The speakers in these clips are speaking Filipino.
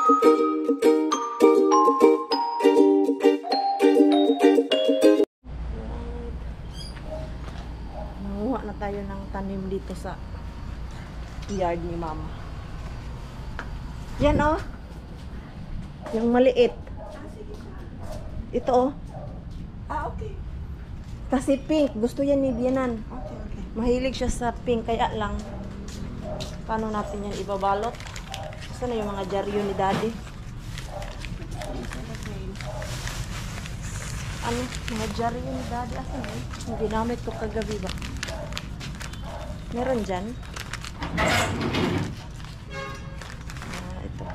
Nanguha na tayo ng tanim dito sa yard ni mama. Yan oh. Yung maliit. Ito oh. Okay. Kasi pink. Gusto yan ni Bianan. Okay. Mahilig siya sa pink. Kaya lang. Paano natin yan ibabalot? Saan na yung mga dyaryo ni daddy? Ano? Mga dyaryo ni daddy. Asan na yun? Yung ginamit ko kagabi ba? Meron dyan? Ito.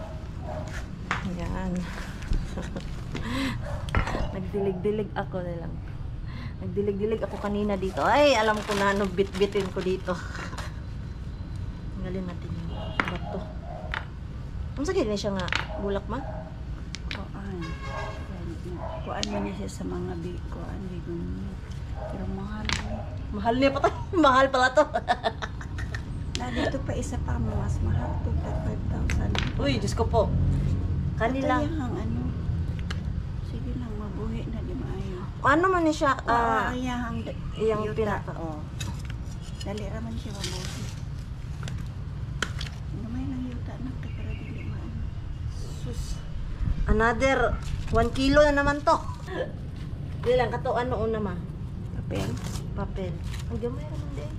Ayan. Nagdilig-dilig ako na lang. Nagdilig-dilig ako kanina dito. Ay, alam ko na ano bit-bitin ko dito. Tanggalin natin yung bato. Ang sakit na siya nga bulak ma? Kuan mo niya siya sa mga kuan bigon niya. Pero mahal. Mahal niya pa tayo. Mahal pala to. Na dito pa isa pa mas mahal to 5,000. Uy, Diyos ko po. Kanila. Ano. Sige lang mabuhi na di maayo. Ano man niya siya? Iyang yuta. pinaka. Oh. Dali raman siya mabuhi. Gamay lang yuta na pero dili maayo. Sus. Another 1 kilo na naman to. Hindi lang, katuan noon naman. Papel. Papel. Ang gamay naman din.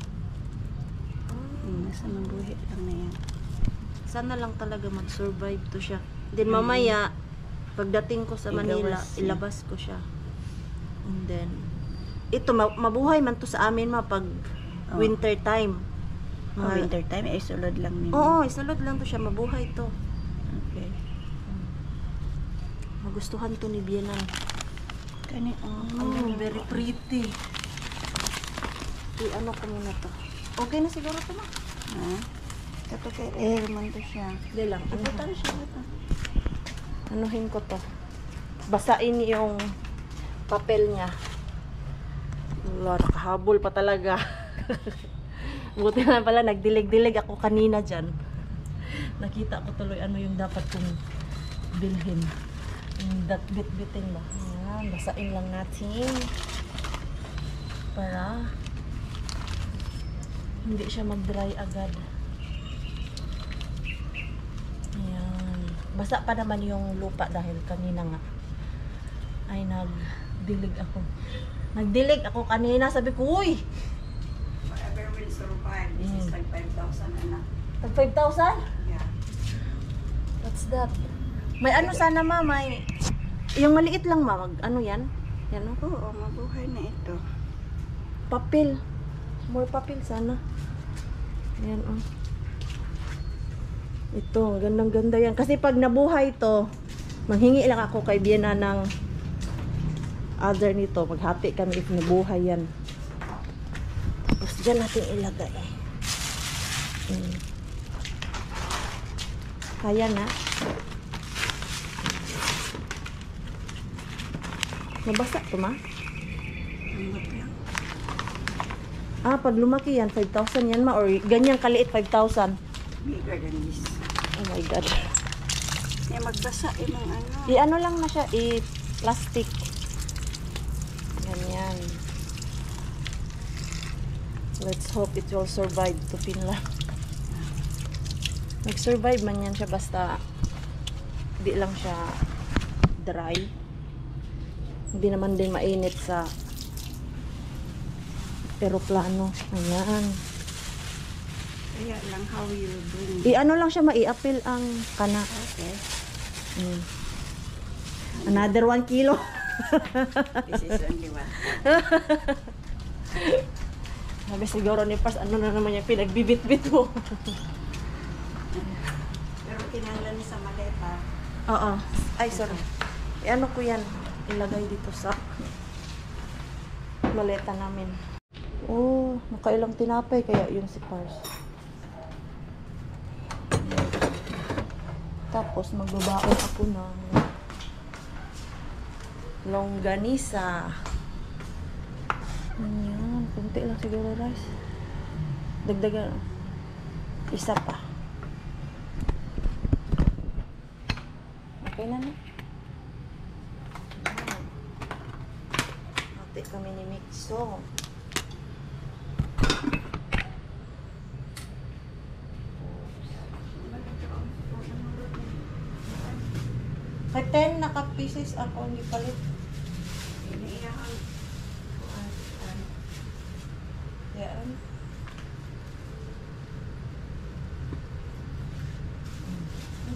Nasa mabuhi lang na yan. Sana lang talaga mag-survive to siya. Then mamaya, pagdating ko sa Manila, ilabas ko siya. And then, ito, mabuhay man to sa amin pag winter time. Winter time, ay sulod lang niya. Oo, isulod lang to siya. Mabuhay to. Okay. Magustuhan to ni Bianan. Kani, Very pretty. Ano ko muna to. Okay na siguro to ma. Ha? Ito kay man to siya. Hindi lang. Ano siya ito? Anuhin ko to. Basain yung papel niya. Wala, nakahabol pa talaga. Buti na pala, nagdilig-dilig ako kanina dyan. Nakita ko tuloy ano yung dapat kong bilhin. Yung bit-bitin ba? Ayan, basain lang natin. Para hindi siya mag-dry agad. Ayan. Basa pa naman yung lupa dahil kanina nga ay nagdilig ako. Nagdilig ako kanina. Sabi ko, uy! Whatever will survive. This is like 5,000 anak. Tag 5,000? Yeah. What's that? May ano sana ma, may yung maliit lang ma, ano yan? Yan o? Oo, mabuhay na ito. Papel. More papel sana. Ayan o. Ito, gandang-ganda yan. Kasi pag nabuhay to, manghingi lang ako kay Biana ng other nito. Maghati kami if nabuhay yan. Tapos dyan natin ilagay. Kaya na. Nabasa to ma? Pag lumaki yan, 5,000 yan ma? Or ganyang kaliit, 5,000? Bigger than this. Oh my God. Magbasa yung ano. I-ano lang na siya, i-plastic. Ganyan. Let's hope it will survive to Finland. Nag-survive man yan siya basta di lang siya dry. Hindi naman din mainit sa eroplano. Ayan. Kaya lang how you bring. I-ano lang siya, mai-apil ang kana. Okay. Another 1 kilo. This is only one. Sabi siguro ni Pars, ano na naman yung pinagbibit-bit mo. Pero kinala ni sa maleta. Oo. Ay, sorry. Ano ko yan? Ilagay dito sa maleta namin. Oh, nakailang tinapay kaya yun si Pars. Tapos magbabaon ako ng longganisa. Ayan, kunti lang siguro rice. Dagdagan. Isa pa. Okay na na. Ate kami ni Mixo. Kay 10 naka-pieces ako hindi palit. Yan.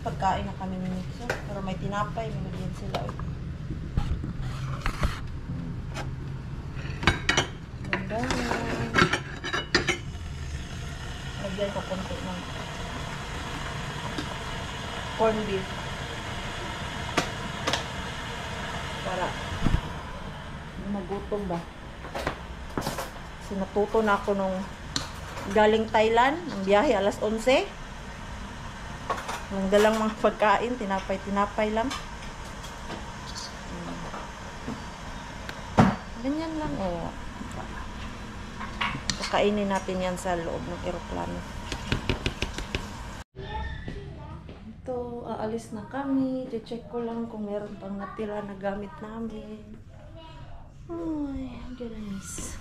Pagkain na kami ni Mixo. Pero may tinapay, may nagyan sila. Ganda. Lagyan ko konti ng corn beef. Para magutom ba? Kasi natuto na ako nung galing Thailand. Ang biyahe alas 11. Nung dalang mga pagkain, tinapay lang. Ganyan lang, oh. Pakainin natin yan sa loob ng eroplano. Ito, aalis na kami. I-check ko lang kung meron pang natira na gamit namin. Ay, goodness.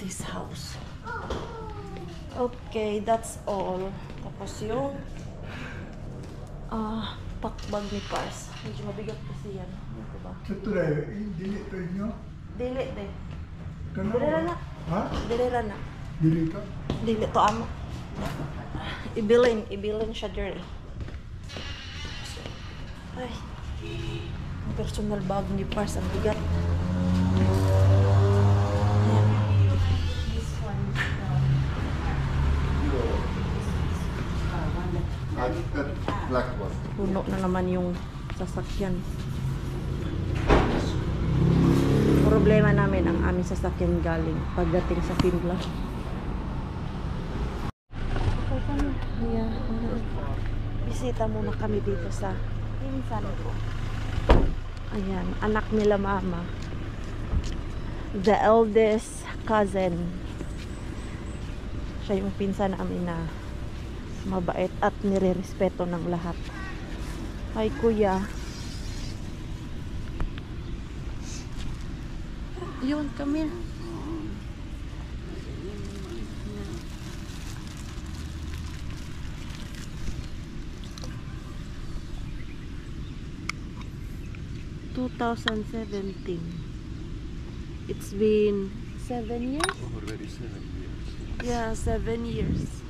This house. Okay, that's all. Tapos yung pakbag ni Pars. Medyo mabigat kasi yan. Ano ba? Ito rin, dili ito inyo? Dili, de. Kano? Dilira na. Ha? Dilira na. Dili ka? Dili to amo. Ibilin siya dyan. Ay. Ang personal bag ni Pars, ang bigat. Ayan. This one. That black one. Puno na naman yung sasakyan. Problema namin ang aming sasakyan galing pagdating sa Finland. Okay ka na. Yeah. Bisita muna kami dito sa pinsan ko. Ayan, anak nila mama. The eldest cousin. Siya yung pinsan namin na mabait at nire-respeto ng lahat. Hi kuya. Yun, come here. ...2017. It's been 7 years? Already 7 years. Yeah, 7 years.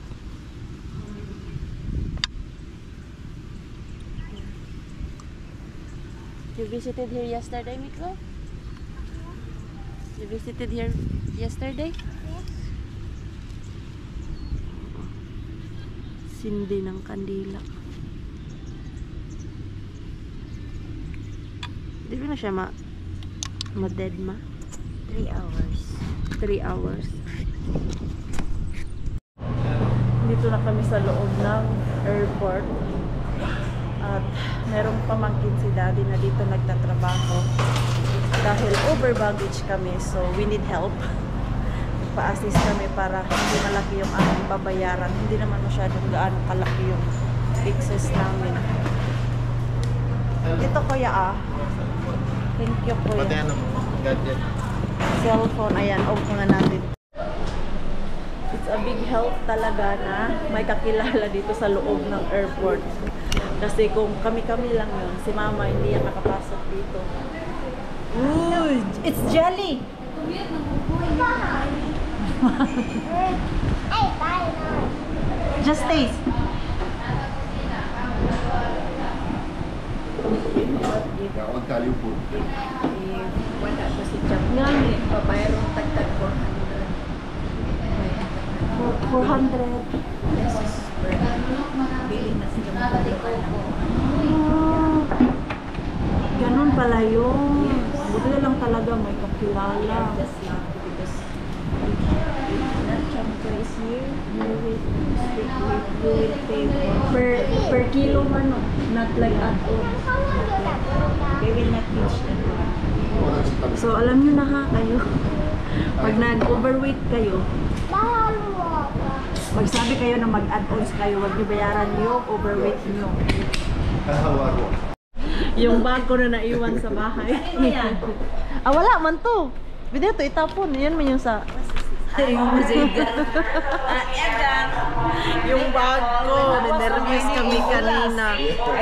You visited here yesterday, Miklo? You visited here yesterday? Yes. Sindi ng kandila. Di ba na siya ma-dead ma? 3 hours. 3 hours. Dito na kami sa loob ng airport. At merong pamangkin si daddy na dito nagtatrabaho. Dahil over baggage kami, so we need help. Pa-assist kami para hindi malaki yung aming babayaran. Hindi naman masyadong gaano kalaki yung fixes namin. Ito kuya ah. Thank you kuya. Pati ano mo? Gadget. Cellphone, ayan, off nga natin. It's a big help talaga na may kakilala dito sa loob ng airport. Kasi kung kami-kami lang yun, si mama hindi yan nakapasok dito. Ooh, it's jelly! Just taste. Yeah, I'll tell you food. Wala ko si Chap. Ngani, pabayarong tagtag 400. 400. Pesos per bili na sila magkakaroon. Ganun pala yun. Buti na lang talaga may kakilala. Just lang because that champo is here. You will pay Per kilo man, no? Not like add-on. They will not teach them. So, alam nyo na ha, kayo. Pag nag-overweight kayo, magsabi kayo na mag-add-ons kayo, wag nyo bayaran yung overweight nyo. Hawaron. Yung bag ko na naiwan sa bahay. Ah, wala man to. Video to itapon. Yan man yung sa... yung bag ko. Nervous kami kanina.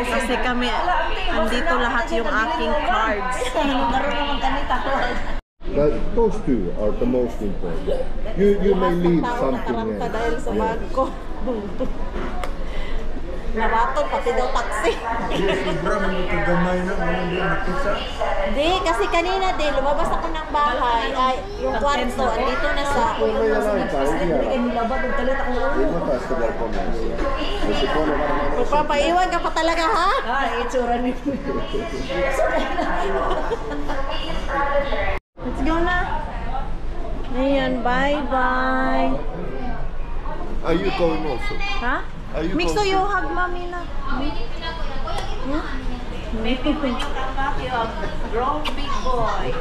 Kasi kami, andito lahat yung aking cards. Those two are the most important. You may leave something Taranta else. dahil sa Yeah. bag ko. Naratod, pati daw taxi. Di, kasi kanina din, lumabas ako ng bahay. Ay, yung kwarto, andito na sa... Magpapaiwan ka pa talaga, ha? Itsura ni Let's go na. Ayan, bye-bye. Are you going also? Ha? Are you Mixo, going you to- hug mommy na. Maybe when you come back, you have grown big boy.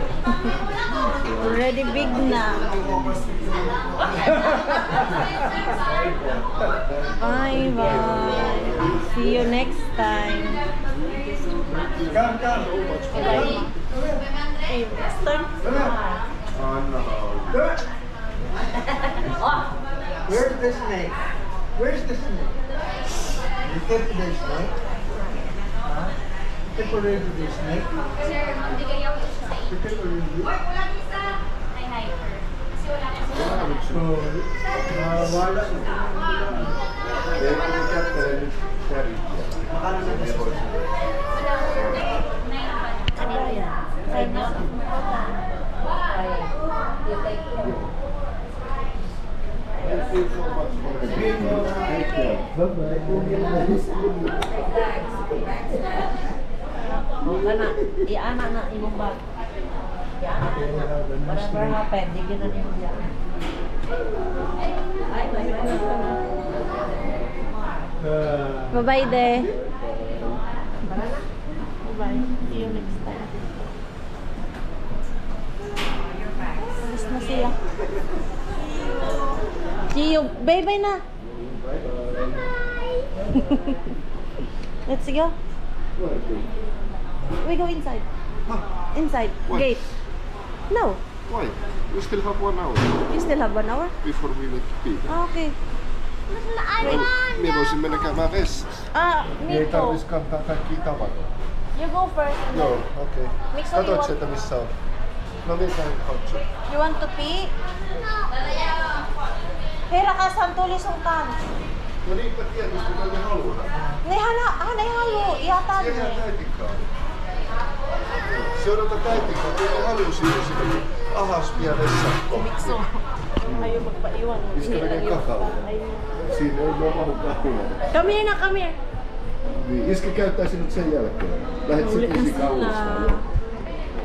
Already big na. Bye-bye. See you next time. Hey, Western. Where's the snake? Where's the snake? You kept the snake? Huh? You kept already the snake? Sir, magbigay ako sa inyo. You kept already? Hi, Kasi wala kasi. So, wala. Kanino yan? Sa inyo? Kana, iana na imong bag. Iana na. Whatever happened, digyan na niyo yan. Ay, Bye-bye, de. Bye-bye. See you next time. Alis na siya. See you. Bye-bye na. Let's go. We go inside. Inside. Why? Gate. No. Why? We still have 1 hour You still have 1 hour? before we need to be there. Ah, okay. Me voisimme mennä käymään vessassa. Ah, me Ei too. tarvitsisi kantaa kaikkia tavaroita. You go first. and Joo, then- okei. Miksi oli Katoit juo- sieltä missä on. No niin, käyn katso. You want to pee? Hera kasan tuli sun kan. No niinpä tietysti, kun ne haluaa. Ne hän ei halua jata Sehän ne. täitinkaan. Se odota täitinkaan, kun ne haluu sinne. Ahas vielä vessakko. Mikso. Ayaw magpaiwan. Iska na kay kakao. Siinä ei ole mahdukaan huomata. Come here na, come here. Niin, iski käyttää sinut sen jälkeen. Lähet Uli sit isi na kauas. sila.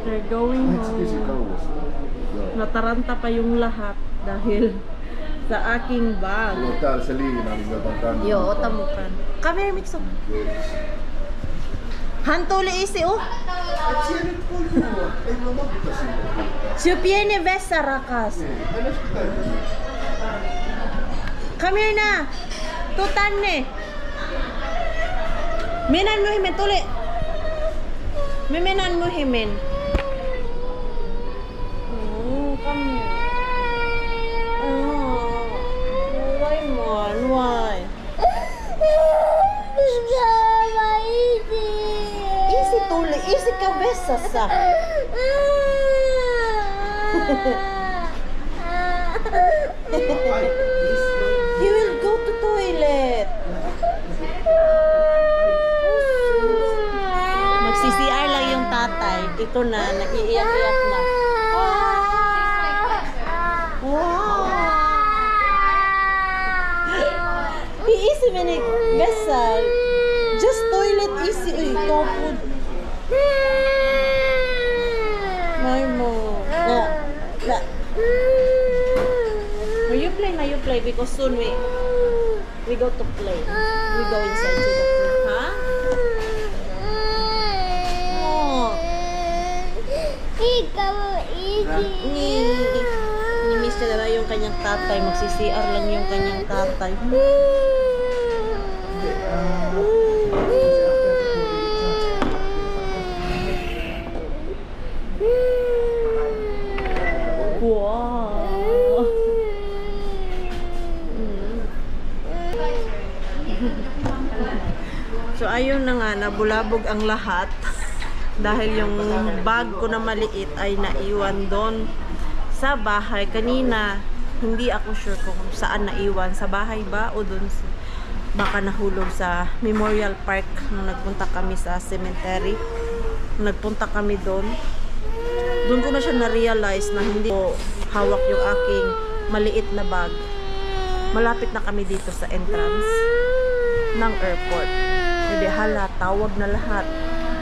They're going Lähet sit isi home. kauas. Joo. Nataranta pa yung lahat dahil sa aking bag. Mulla on täällä se liina, niin mä otan tänne. Yo, ota mo kan. Come here, Mikso. Hantuli isi, oh. Et siellä nyt voi juua. Ei mulla mahduta sinne. Si pieni vessa, rakas. Mennäs täytyy. Come here na. Tutanne. Minan mo himen, tuli. Miminan mo himen. Oh, come here. Oh, why man? Why? Easy tuli, easy ka vessa sa. He will go to toilet. Magsi-CR lang yung tatay. Ito na, nag-iiyak-iyak na. Wow! He easy minik vessel. Just toilet easy. Uy, topod. My mo. Na. You play na, you play because soon we go to play. We go inside to the pool, ha? Oh. Ni-miss niya na yung kanyang tatay. Magsi-CR lang yung kanyang tatay. ayun na nga, nabulabog ang lahat. Dahil yung bag ko na maliit ay naiwan doon sa bahay. Kanina, hindi ako sure kung saan naiwan. Sa bahay ba o doon baka nahulog sa Memorial Park nung nagpunta kami sa cemetery. Nagpunta kami doon. Doon ko na siya na-realize na hindi ko hawak yung aking maliit na bag. Malapit na kami dito sa entrance ng airport. Hindi hala, tawag na lahat.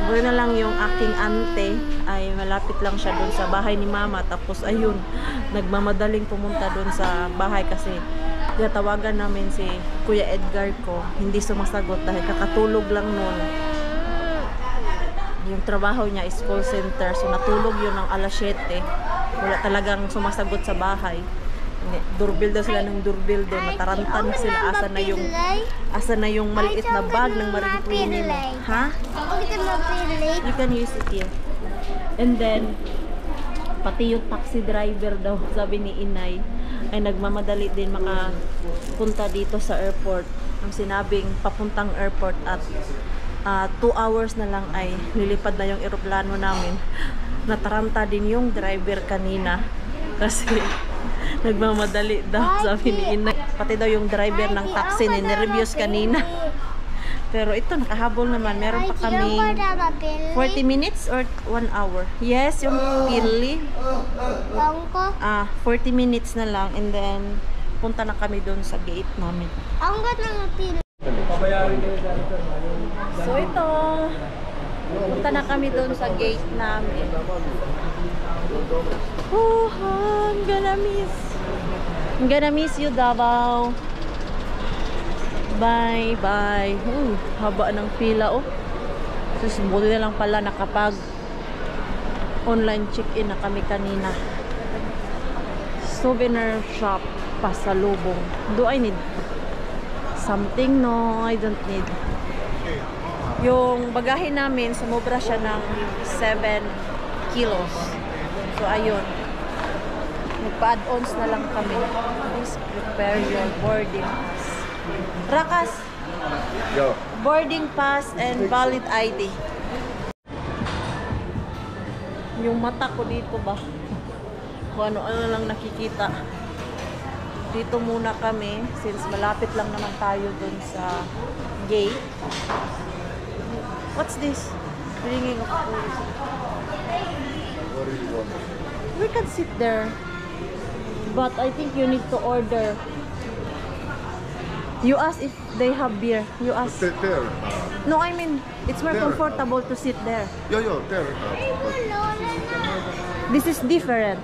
Buhay na lang yung aking ante ay malapit lang siya doon sa bahay ni mama. Tapos ayun, nagmamadaling pumunta doon sa bahay kasi tawagan namin si Kuya Edgar ko. Hindi sumasagot dahil kakatulog lang noon. Yung trabaho niya is call center. So natulog yun ng alas 7. Wala talagang sumasagot sa bahay. Doorbell daw sila ng doorbell doon. Nataranta na sila. Asa na yung maliit na bag ng Marine Queenie mo. Ha? You can use it here. And then, pati yung taxi driver daw, sabi ni Inay, ay nagmamadali din makapunta dito sa airport. Ang sinabing papuntang airport at 2 hours na lang ay lilipad na yung eroplano namin. Nataranta din yung driver kanina kasi nagmamadali daw, sabi ni Inay. Pati daw yung driver ng taxi ni nervyos kanina. Pero ito, nakahabol naman. Meron pa kami 40 minutes or 1 hour. Yes, yung pili. 40 minutes na lang. And then, punta na kami doon sa gate namin. So ito, punta na kami doon sa gate namin. Oh, I'm gonna miss you, Davao. Bye bye. Haba ng pila, oh. Sus, buti na lang pala nakapag online check-in na kami kanina. Souvenir shop, pasalubong. Do I need something? No, I don't need. Yung bagahe namin, sumobra siya ng 7 kilos. So, ayun. Magpa-add-ons na lang kami. Please prepare your boarding pass. Rakas, Yo. boarding pass and valid ID. Yung mata ko dito ba? Kung ano-ano lang nakikita. Dito muna kami since malapit lang naman tayo dun sa gate. What's this? Ringing of police. What do you want? We can sit there. But I think you need to order. You ask if they have beer. You ask. There. No, I mean, it's more There. comfortable to sit there. Yo, there. This is different.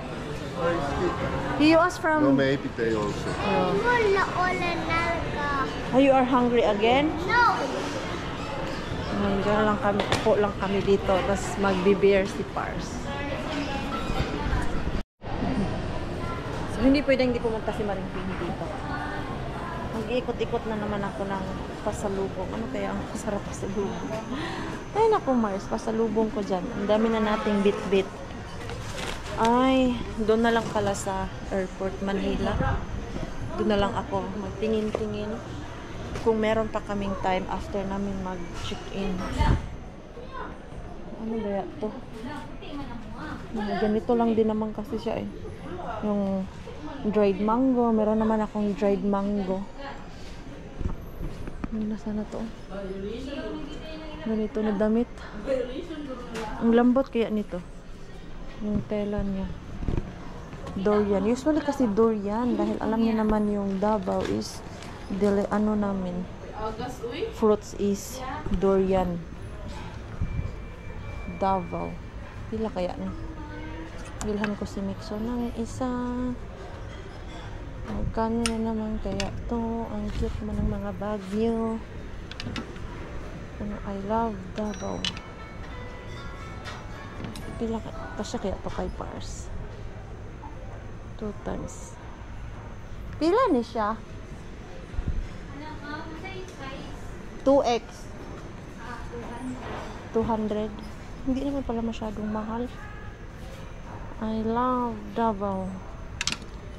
You ask No, from... maybe they also. You are hungry again? No! Diyan lang kami, upo lang kami dito. Tapos magbe-beer si Pars. So, hindi pwedeng hindi pumunta si Maring Queenie dito. Mag-iikot-ikot na naman ako ng pasalubong. Ano kaya ang masarap pasalubong? Ay, naku Mars, pasalubong ko dyan. Ang dami na nating bit-bit. Ay, doon na lang pala sa airport Manila. Doon na lang ako magtingin-tingin kung meron pa kaming time after namin mag-check-in. Ano ba to? Ganito lang din naman kasi siya eh. Yung dried mango. Meron naman akong dried mango. Ano na sana to? Ganito na damit. Ang lambot kaya nito. Yung tela niya. Durian. Usually kasi durian. Dahil alam niyo naman yung Davao is ano namin. Fruits is durian. Davao. Pila kaya na? Bilhan ko si Mixo ng isa. Magkano na naman kaya to? Ang cute mo ng mga bag niyo. I love Davao. Pila kasi kaya to kay Pars. 2 times. Pila ni siya? 2x. 200. Hindi naman pala masyadong mahal. I love Davao.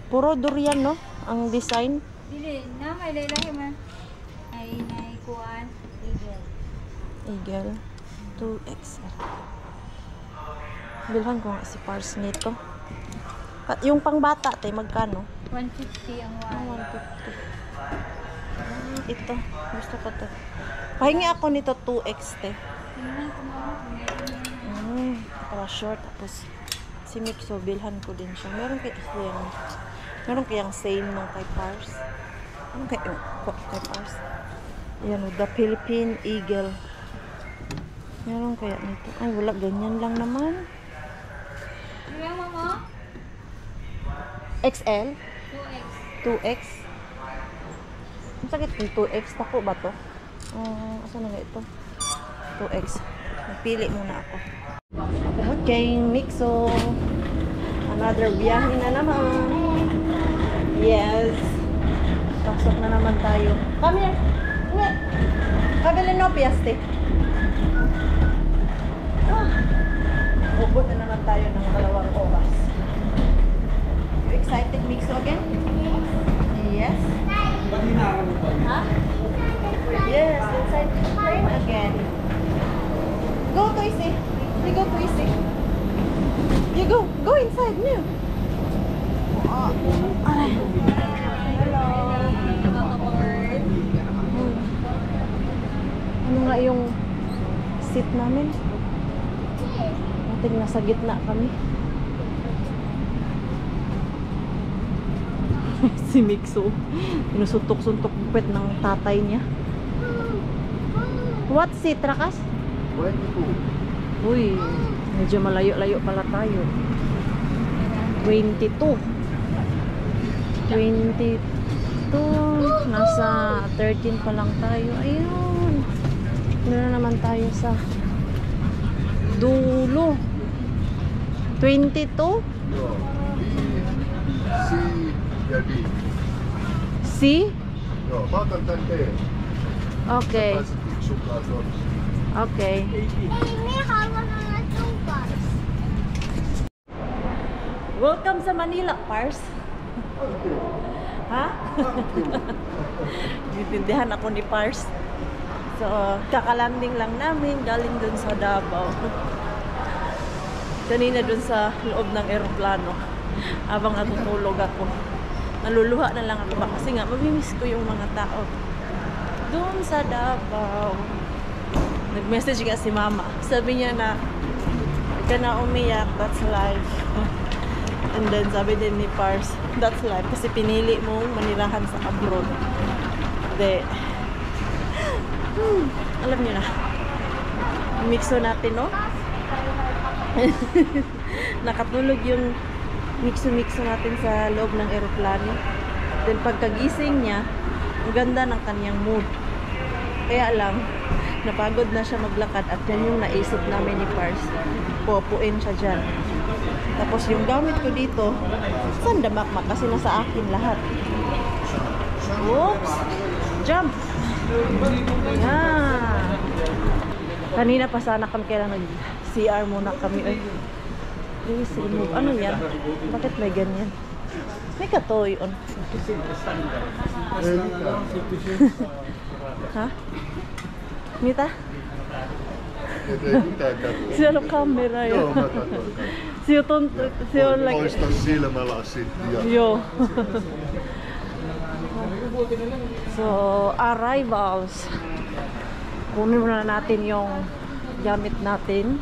Puro durian, no? Ang design. Dili, na may lahi man. Ay, kuan. Eagle 2XL. Bilhan ko nga si Pars nito. At yung pangbata, magkano? 150 ang Ah, wala. 150. Ito, gusto ko to. Pahingi ako nito 2X, te. Tingnan ko mo kung meron yan. Para short, tapos si Mixo, bilhan ko din siya. Meron kayang same nung kay Pars. Ano kay Pars? Yan, the Philippine Eagle. Meron kaya nito? Ay, wala, ganyan lang naman. Kaya mo? XL? 2X. 2X? Ang sakit yung 2X. Tako ba to? Asa na nga ito? 2X. Napili muna ako. Okay, Mixo. Another biyahe na naman. Yes. Pasok na naman tayo. Come here. Come. Kabili no, piaste. Ubod na naman tayo ng 2 oras. You excited, Mixo, again? Yes. Huh? Yes, excited to play again. Go, Toysy. You go, Toysy. You go. Go inside, new. Aray. Hello. Ano nga yung seat namin? Ating nasa gitna kami. Si Mixo. Pinusuntok-suntok bupet ng tatay niya. What seat, Rakas? 22. Uy, medyo malayo-layo pala tayo. 22. 22. Nasa 13 pa lang tayo. Ayun. Ano na naman tayo sa dulo. 22? Joo. C ja D. C? Joo, mä otan tän D. Okay. Pääset tiksukaan tuonne. Okay. Welcome sa Manila, Pars. Ha? Itindihan ako ni Pars. So, kakalanding lang namin galing dun sa Davao. Kanina dun sa loob ng eroplano. Habang natutulog ako. Naluluha na lang ako ba kasi nga mamimiss ko yung mga tao dun sa Davao. Nag-message nga si Mama. Sabi niya na huwag ka na umiyak, that's life. And then sabi din ni Pars, that's life kasi pinili mong manirahan sa abroad. De, alam niyo na. Mixo natin, no? Nakatulog yung mixo natin sa loob ng eroplano. Then pagkagising niya, ang ganda ng kanyang mood. Kaya lang, napagod na siya maglakad at yan yung naisip namin ni Pars. Pupuin siya dyan. Tapos yung gamit ko dito, saan damakmak kasi nasa akin lahat. Oops! Jump! Yeah. Kanina pa sana kami kailangan nag-CR muna kami. Ay, please, remove. Ano yan? Bakit may ganyan? May katoy on. Ha? Mita? Et ei mitään katsoa. Siellä on kamera jo. Joo, mä katsoin. Se on like... Poista silmälasit ja Yo. So, arrivals. Kunin muna natin yung gamit natin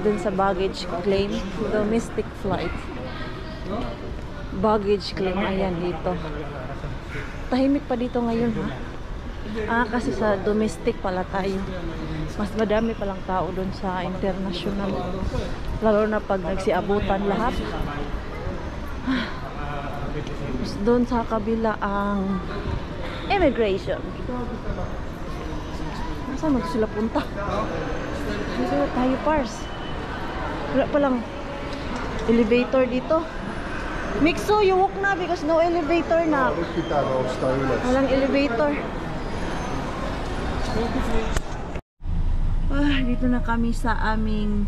dun sa baggage claim. Domestic flight. Baggage claim. Ayan dito. Tahimik pa dito ngayon, ha? Kasi sa domestic pala tayo. Mas madami palang tao dun sa international. Lalo na pag nagsiabutan lahat. Tapos doon sa kabila ang immigration. Saan mo sila punta? Saan tayo, Pars? Wala palang elevator dito. Mixo, you walk na because no elevator na. nyt pitää nousta ylös. Walang elevator. Dito na kami sa aming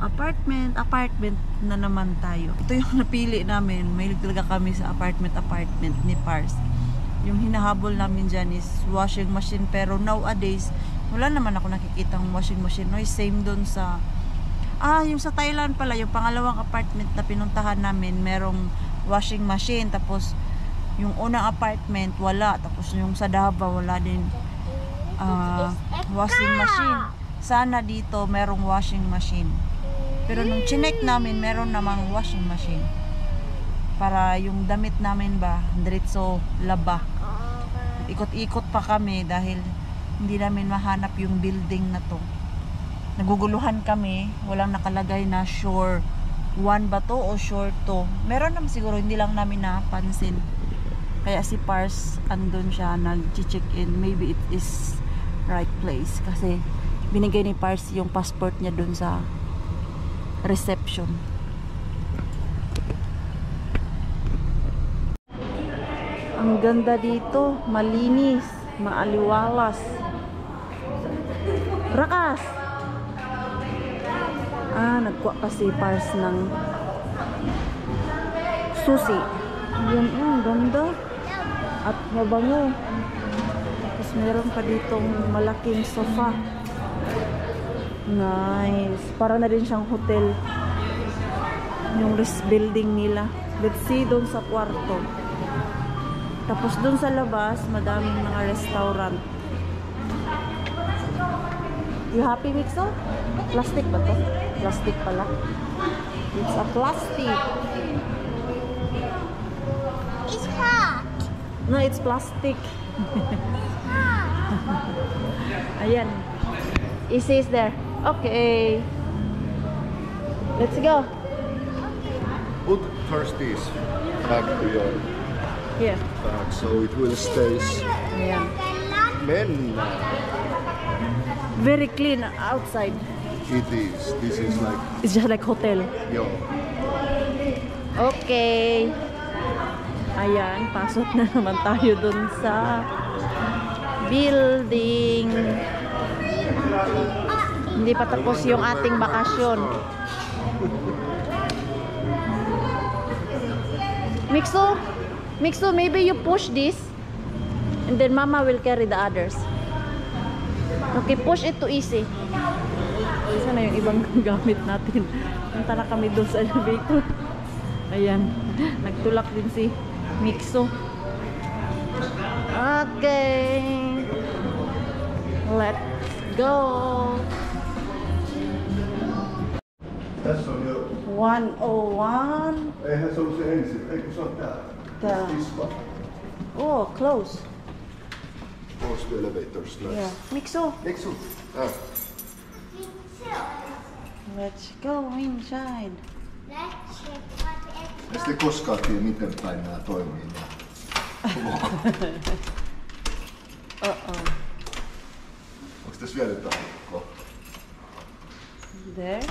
apartment na naman tayo. Ito yung napili namin. May talaga kami sa apartment ni Pars. Yung hinahabol namin dyan is washing machine, pero nowadays Wala naman ako nakikitang washing machine. No, same doon sa yung sa Thailand pala, yung pangalawang apartment na pinuntahan namin, merong washing machine. Tapos yung unang apartment wala. Tapos yung sa Davao wala din washing machine. Sana dito merong washing machine. Pero nung chinek namin, meron namang washing machine. Para yung damit namin ba, diretso laba. Ikot-ikot pa kami dahil hindi namin mahanap yung building na to. Naguguluhan kami, walang nakalagay na shore 1 ba to o shore 2. Meron naman siguro, hindi lang namin napansin. Kaya si Pars andun siya, nag-check in. Maybe it is right place. Kasi binigay ni Pars yung passport niya dun sa reception. Ang ganda dito, malinis, maaliwalas. Rakas! Nagkuha pa si Pars ng susi. Yan, ganda. At mabango. Tapos meron pa ditong malaking sofa. Nice. Para na din siyang hotel. Yung building nila. Let's see doon sa kwarto. Tapos doon sa labas, madaming mga restaurant. You happy, Mixo? Plastic ba to? Plastic pala. It's a plastic. It's hot. No, it's plastic. Ayan. It says there. Okay. Let's go. Put first this back to your Here. bag so it will stay. Ayan. Men, Very clean outside. it is. This is like It's just like hotel. yo. Okay. Ayan, pasok na naman tayo dun sa building. Hindi pa tapos yung ating bakasyon. Mixo, maybe you push this and then Mama will carry the others. Okay, push it to easy. Isa na yung ibang gamit natin. Punta na kami doon sa elevator. Ayan, nagtulak din si Mixo. Okay. Let's go. Tässä on jo. 101. Eihän se ollut se ensin. Eikö se ole tää? Tää. Ispa. Oh, close. Close to elevators. Nice. Yeah. Mixo, Mixu. let's go inside. Ei sitten koskaan tiedä, miten päin nämä toimii. Onko tässä vielä jotain kohtaa? There.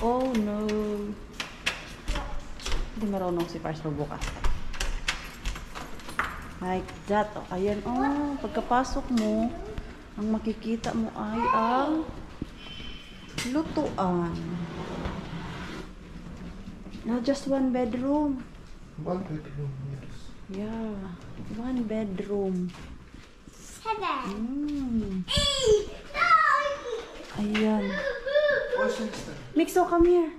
Oh no. Hindi marunong si Pars magbukas. Like that. Oh. Ayan, pagkapasok mo, ang makikita mo ay ang lutuan. Now just one bedroom. One bedroom, yes. Yeah, one bedroom. Ayan. Mixo, come here.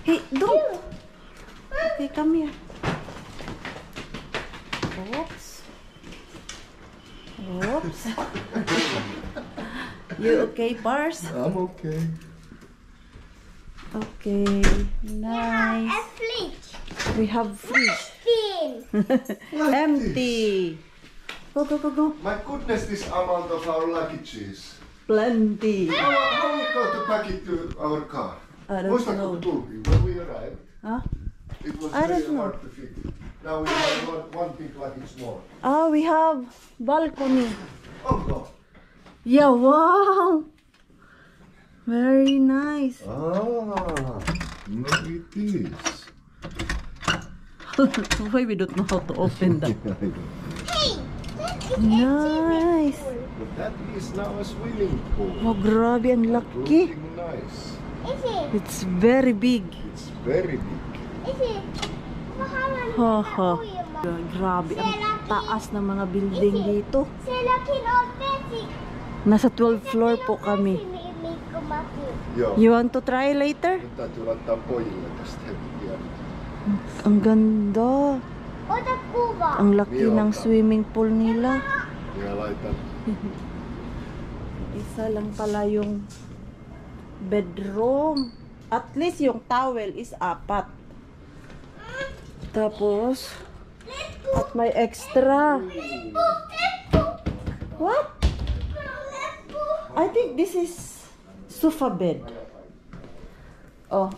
Hey, don't. Okay, come here. Oops. Oops. You okay, Pars? I'm okay. Okay, nice. We have fridge. Empty. Go, go, go, go. My goodness, this amount of our luggages. Plenty. How are we going to pack it to our car? I don't Muistatko know. kun tultiin, when we arrived? Huh? It was I very don't know. hard to fit. Now we have one big luggage more. Oh, we have balcony. Oh no. Yeah, wow. Very nice. Maybe it is. Why we don't know how to open that? But Nice. that is now a swimming pool. Oh, grabe, ang laki. Looking nice. It's very big. It's very big. Ha ha. Grabe, ang taas ng mga building dito. Selaki Ofesi. Nasa 12th floor po kami. Joo. You want to try later? Nyt täytyy laittaa pojille tästä hetkiä. Ang ganda. Ota kuva. Ang laki ng swimming pool nila. Ja laitan. Isa lang pala yung bedroom. At least yung towel is 4. Tapos, at may extra. What? I think this is sofa bed. Oh.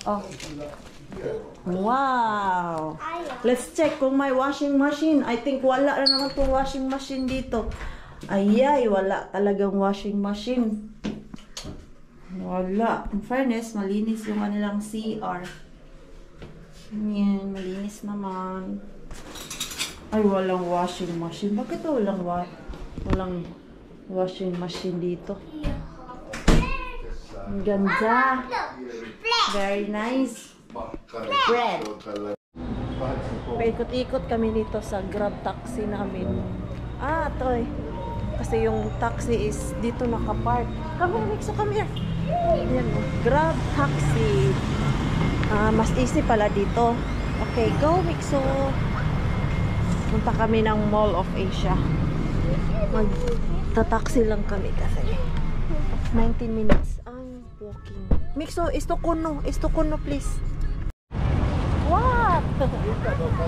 Wow. Let's check kung may washing machine. I think wala na naman tong washing machine dito. Ayay, wala talagang washing machine. Wala. In fairness, malinis yung kanilang CR. Yan, malinis naman. Ay, walang washing machine. Bakit walang washing machine dito? Ang ganda. Very nice. Bread. Paikot-ikot kami dito sa Grab taxi namin. Toy. Kasi yung taxi is dito nakapark. Come here, Mixo, come here. Yan, Grab taxi. Mas easy pala dito. Okay, go, Mixo. Punta kami ng Mall of Asia. Magta-taxi lang kami kasi 19 minutes ang walking. Mixo, isto kuno please. What?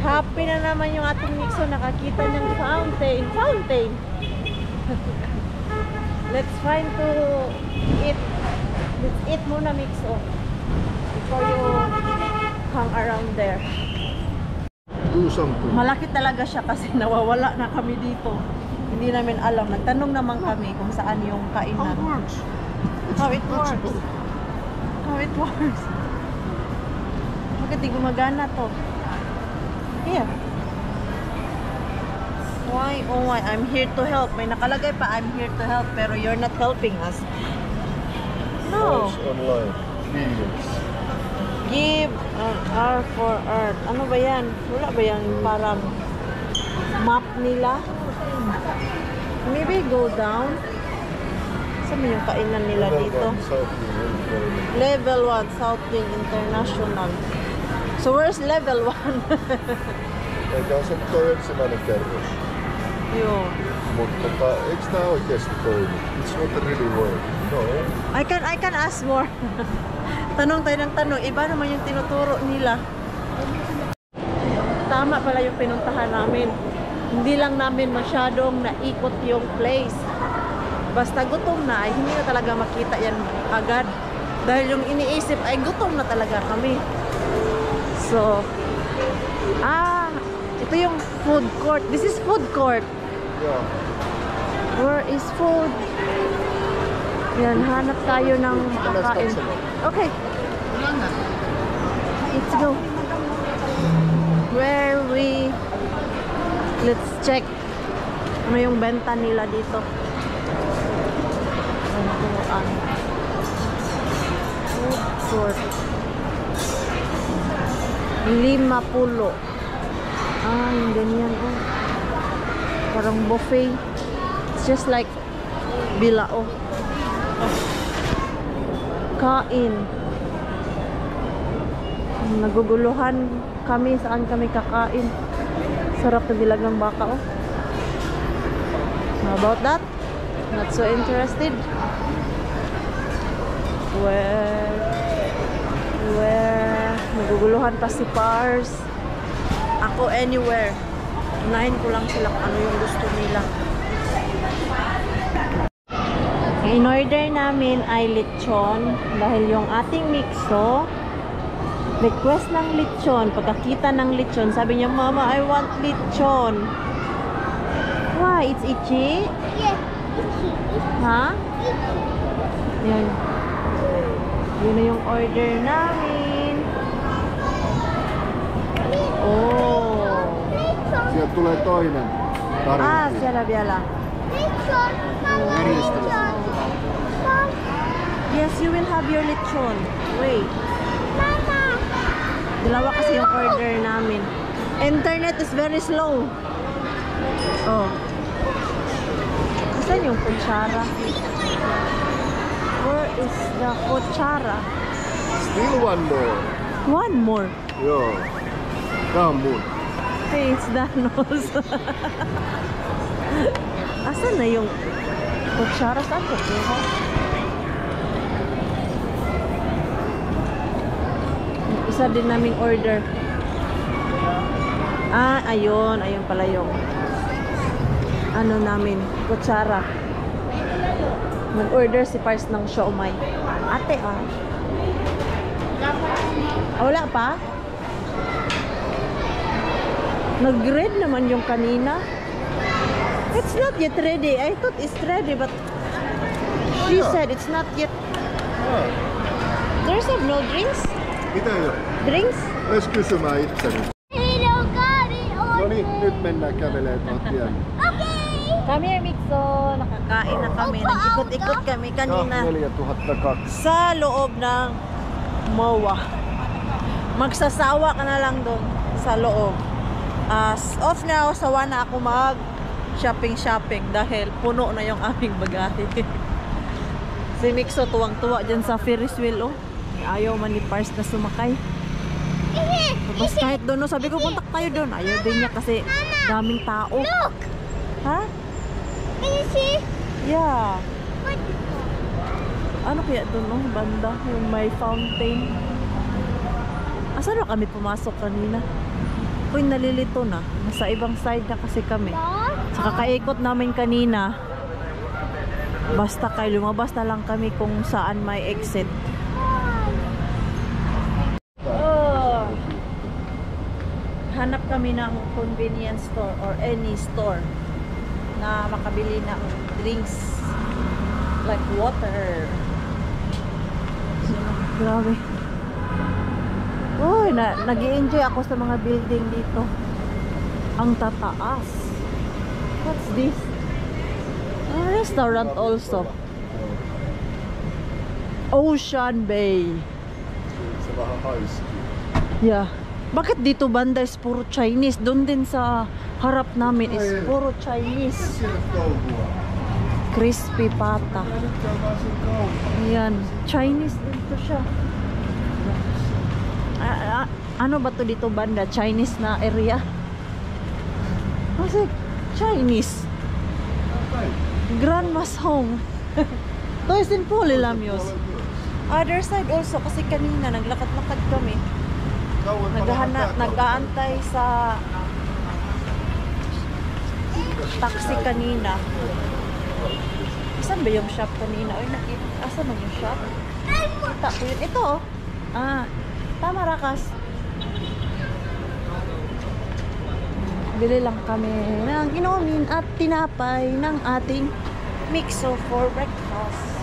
Happy na naman yung ating Mixo, nakakita ng fountain. Let's find to eat. Let's eat muna, Mixo, before you hang around there. Do something. Malaki talaga siya kasi nawawala na kami dito. Hindi namin alam. Nagtanong naman kami kung saan yung kainan. How it works. How it works. Bakit di gumagana to? Here. Why? Oh why? I'm here to help. May nakalagay pa, I'm here to help. Pero you're not helping us. No. Voice online. Millions. Give an R for Earth. Ano ba yan? Wala ba yan parang map nila? Maybe go down. Saan yung kainan nila dito? Level 1, Southwing International. So where's level 1? Eikä se toi ensimmäinen kerros. Joo. Mutta eikö tää oikeesti toimi? It's not really working. No. I can ask more. Tanong tayo ng tanong. Iba naman yung tinuturo nila. Tama pala yung pinuntahan namin. Hindi lang namin masyadong naikot yung place. Basta gutom na, ay hindi na talaga makita yan agad. Dahil yung iniisip ay gutom na talaga kami. So, ito yung food court. This is food court. Yeah. Where is food? Yan, hanap tayo ng makakain. Okay. Let's go. Let's check ano yung benta nila dito. Food court. 50. Yung ganyan. Parang buffet. It's just like bilao. Kain. Naguguluhan kami saan kami kakain. Sarap na nilagang baka. How about that? Not so interested? Where naguguluhan pa si Pars. Ako anywhere. Unahin ko lang sila kung ano yung gusto nila. In order namin ay lechon dahil yung ating Mixo request ng lechon. Pagkakita ng lechon, sabi niya, Mama, I want lechon. Why? It's itchy? Yes. Ha? Yan. Yun na yung order namin. Oh. Sieltä tulee toinen tarjouksia. Siellä vielä. Järjestelmä. Yes, you will have your lechon. Wait. Mama. Dalawa kasi yung order namin. Internet is very slow. Oh. Saan yung kutsara? Where is the kutsara? Still one more. One more. Joo. Tää on mun. Hey, it's Danos. Asan na yung kutsara? Saan ko kuha? Isa din naming order. Ah, ayun. Ayun pala yung ano namin, kutsara. Mag-order si Pars ng siomai. Ate, ah. Ah, wala pa? Nag-red naman yung kanina. It's not yet ready. I thought it's ready, but she said it's not yet. Ah, There's no drinks? mitä jo? Drinks? Läs kysymään itseni. No niin, nyt mennään kävelemään tien. Come here, Mixo. Nakakain na kami. Nag-ikot-ikot kami kanina 4002. sa loob ng MOA. Magsasawa ka na lang doon sa loob. Off na ako, sawa na ako mag shopping dahil puno na yung aming bagahe. Si Mixo tuwang-tuwa dyan sa Ferris wheel, oh. Ayaw man ni Pars na sumakay. Tapos kahit doon, sabi ko puntak tayo doon. Ayaw din niya kasi daming tao. Look! Ha? Can you see? Yeah. What? Ano kaya doon, no? Banda, yung may fountain. Asan na kami pumasok kanina? Uy, nalilito na. Nasa ibang side na kasi kami. Sa kakaikot namin kanina, basta kayo lumabas na lang kami kung saan may exit. Oh. Hanap kami ng convenience store or any store na makabili ng drinks like water. So, grabe. Uy, nag-i-enjoy ako sa mga building dito. Ang tataas. What's this? A restaurant also. Ocean Bay. Se vähän haiski. Yeah. Bakit dito banda is puro Chinese? Doon din sa harap namin is puro Chinese. Sille touhua. Crispy pata. Nyt käy vaan siinä kaupassa. Ayan. Chinese dito siya. Ano ba to dito banda? Chinese na area? Kasi Chinese. Grandma's home. Toys in Polilamios. Other side also kasi kanina naglakad-lakad kami. Nag-aantay sa taxi kanina. Saan ba yung shop kanina? Ay, asan na yung shop? Kita ko yun. Ito oh. Ah, tama Rakas. Bili lang kami ng inumin at tinapay ng ating Mixo for breakfast.